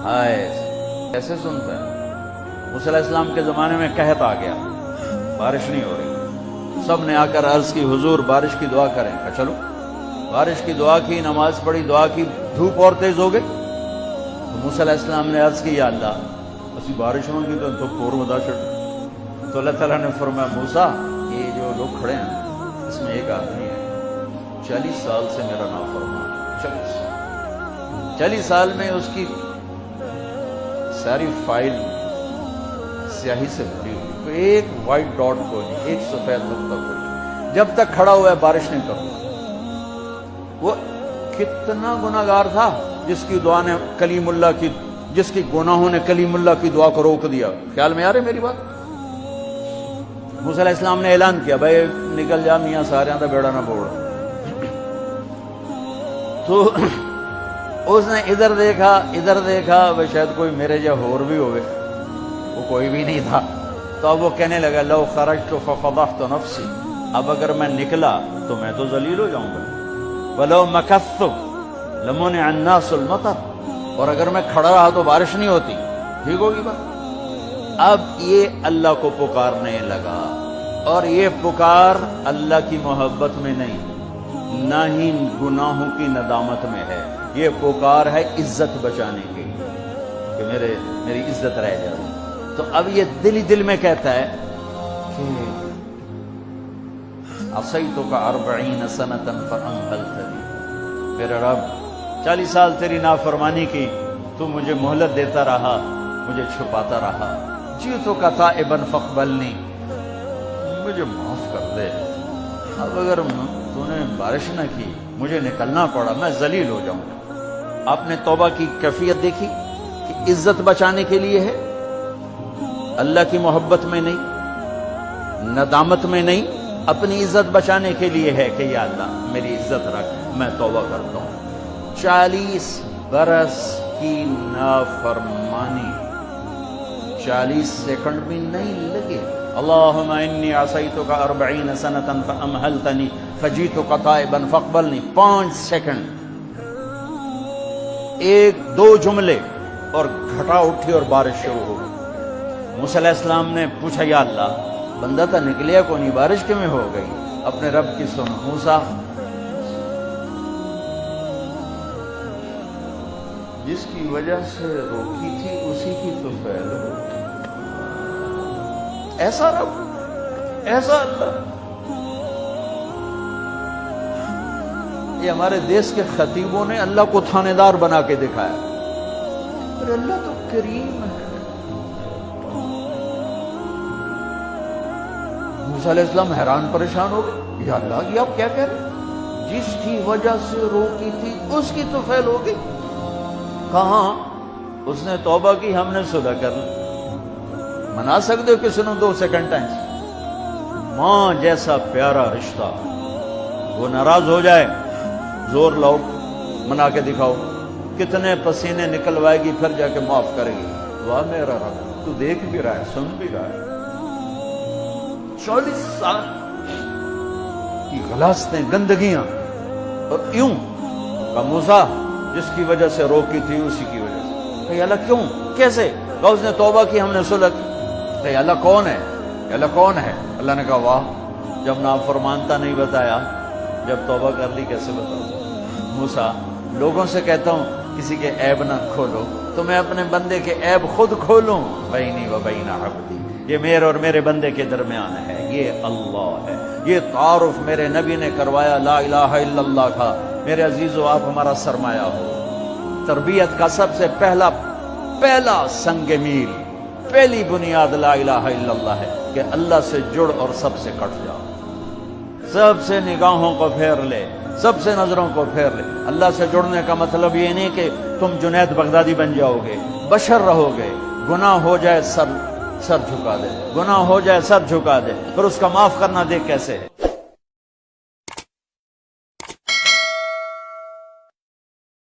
ہائے کیسے سنتا ہے؟ موسیٰ علیہ السلام کے زمانے میں قحط آ گیا، بارش نہیں ہو رہی، سب نے آ کر عرض کی حضور بارش کی دعا کریں۔ کہا چلو، بارش کی دعا کی، نماز پڑھی، دعا کی، دھوپ اور تیز ہو گئی۔ تو موسیٰ علیہ السلام نے عرض کی یا اللہ اسی بارش ہوگی تو پور ودا چڑھ۔ تو اللہ تعالیٰ نے فرمایا موسیٰ یہ جو لوگ کھڑے ہیں اس میں ایک آدمی ہے 40 سال سے میرا نافرمان، 40 سال میں اس کی ساری فائل سیاہی سے بھری ہوئی، کوئی ایک وائٹ ڈاٹ کو نہیں، ایک سفید نقطہ کو نہیں، جب تک کھڑا ہوا ہے بارش نہیں کرتا۔ وہ کتنا گناہگار تھا جس کی دعا نے کلیم اللہ کی، جس کی گناہوں نے کلیم اللہ کی دعا کو روک دیا۔ خیال میں آ رہے میری بات؟ موسیٰ علیہ السلام نے اعلان کیا بھائی نکل جا میاں سارے دا بیڑا نہ بوڑ۔ تو اس نے ادھر دیکھا وہ شاید کوئی میرے جا ہور بھی ہوئے، وہ کوئی بھی نہیں تھا۔ تو اب وہ کہنے لگا لو خرجت ففضحت نفسی، اب اگر میں نکلا تو میں تو ذلیل ہو جاؤں گا، ولو مکثت لمنع الناس المطر، اور اگر میں کھڑا رہا تو بارش نہیں ہوتی، ٹھیک ہوگی بات۔ اب یہ اللہ کو پکارنے لگا، اور یہ پکار اللہ کی محبت میں نہیں، نہ ہی گناہوں کی ندامت میں ہے، یہ پکار ہے عزت بچانے کی کہ میری عزت رہ جائے۔ تو اب یہ دل ہی دل میں کہتا ہے کہ عصیتک 40 سنۃ فأمہلتنی، میرے رب 40 سال تیری نافرمانی کی، تو مجھے مہلت دیتا رہا، مجھے چھپاتا رہا، جئتک تائبا فاقبلنی، مجھے معاف کر دے۔ اب اگر تو نے بارش نہ کی، مجھے نکلنا پڑا، میں ذلیل ہو جاؤں گا۔ آپ نے توبہ کی کیفیت دیکھی کہ عزت بچانے کے لیے ہے، اللہ کی محبت میں نہیں، ندامت میں نہیں، اپنی عزت بچانے کے لیے ہے کہ یا اللہ میری عزت رکھ، میں توبہ کرتا ہوں۔ 40 برس کی نافرمانی، 40 سیکنڈ بھی نہیں لگے۔ اللہم انی عصیتک 40 سنۃ فأمہلتنی فجئتک تائبا فاقبلنی، 5 سیکنڈ، 1-2 جملے اور گھٹا اٹھی اور بارش شروع ہو گئی۔ موسیٰ علیہ السلام نے پوچھا یا اللہ بندہ تو نکلیا کو نہیں، بارش کیوں ہو گئی؟ اپنے رب کی سن، موسیٰ جس کی وجہ سے روکی تھی اسی کی تو فعل ہو۔ ایسا رب، ایسا اللہ۔ یہ ہمارے دیس کے خطیبوں نے اللہ کو تھانے دار بنا کے دکھایا، پر اللہ تو کریم ہے۔ موسیٰ علیہ السلام حیران پریشان ہو گئے، یا اللہ یہ آپ کیا کہہ رہے؟ جس کی وجہ سے روکی تھی اس کی تو فعل ہو گئی۔ کہاں اس نے توبہ کی، ہم نے صلح کر لی۔ منا سکتے ہو کسی نے 2 سیکنڈ ٹائم؟ ماں جیسا پیارا رشتہ، وہ ناراض ہو جائے زور لاؤ، منا کے دکھاؤ، کتنے پسینے نکلوائے گی پھر جا کے معاف کرے گی۔ واہ میرا رب، تو دیکھ بھی رہا ہے، سن بھی رہا ہے۔ 40 سال کی غلاستیں، گندگیاں، اور یوں کہ موسیٰ جس کی وجہ سے روکی تھی اسی کی وجہ سے۔ کہ اللہ کیوں، کیسے؟ کہ اس نے توبہ کی، ہم نے صلح کی۔ کہ اللہ کون ہے؟ کہ اللہ کون ہے؟ اللہ نے کہا واہ، جب نافرمانتا نہیں بتایا، جب توبہ کر لی کیسے بتاؤں؟ موسیٰ لوگوں سے کہتا ہوں کسی کے عیب نہ کھولو، تو میں اپنے بندے کے عیب خود کھولوں؟ بینی و بین عبدی، یہ میرے اور میرے بندے کے درمیان ہے، یہ اللہ ہے۔ یہ تعارف میرے نبی نے کروایا لا الہ الا اللہ کا۔ میرے عزیزو آپ ہمارا سرمایہ ہو۔ تربیت کا سب سے پہلا سنگ میل، پہلی بنیاد لا الہ الا اللہ ہے کہ اللہ سے جڑ اور سب سے کٹ جاؤ، سب سے نگاہوں کو پھیر لے، سب سے نظروں کو پھیر لے۔ اللہ سے جڑنے کا مطلب یہ نہیں کہ تم جنید بغدادی بن جاؤ گے، بشر رہو گے، گناہ ہو جائے سر جھکا دے، گناہ ہو جائے سر جھکا دے، پھر اس کا معاف کرنا دیکھ کیسے ہے۔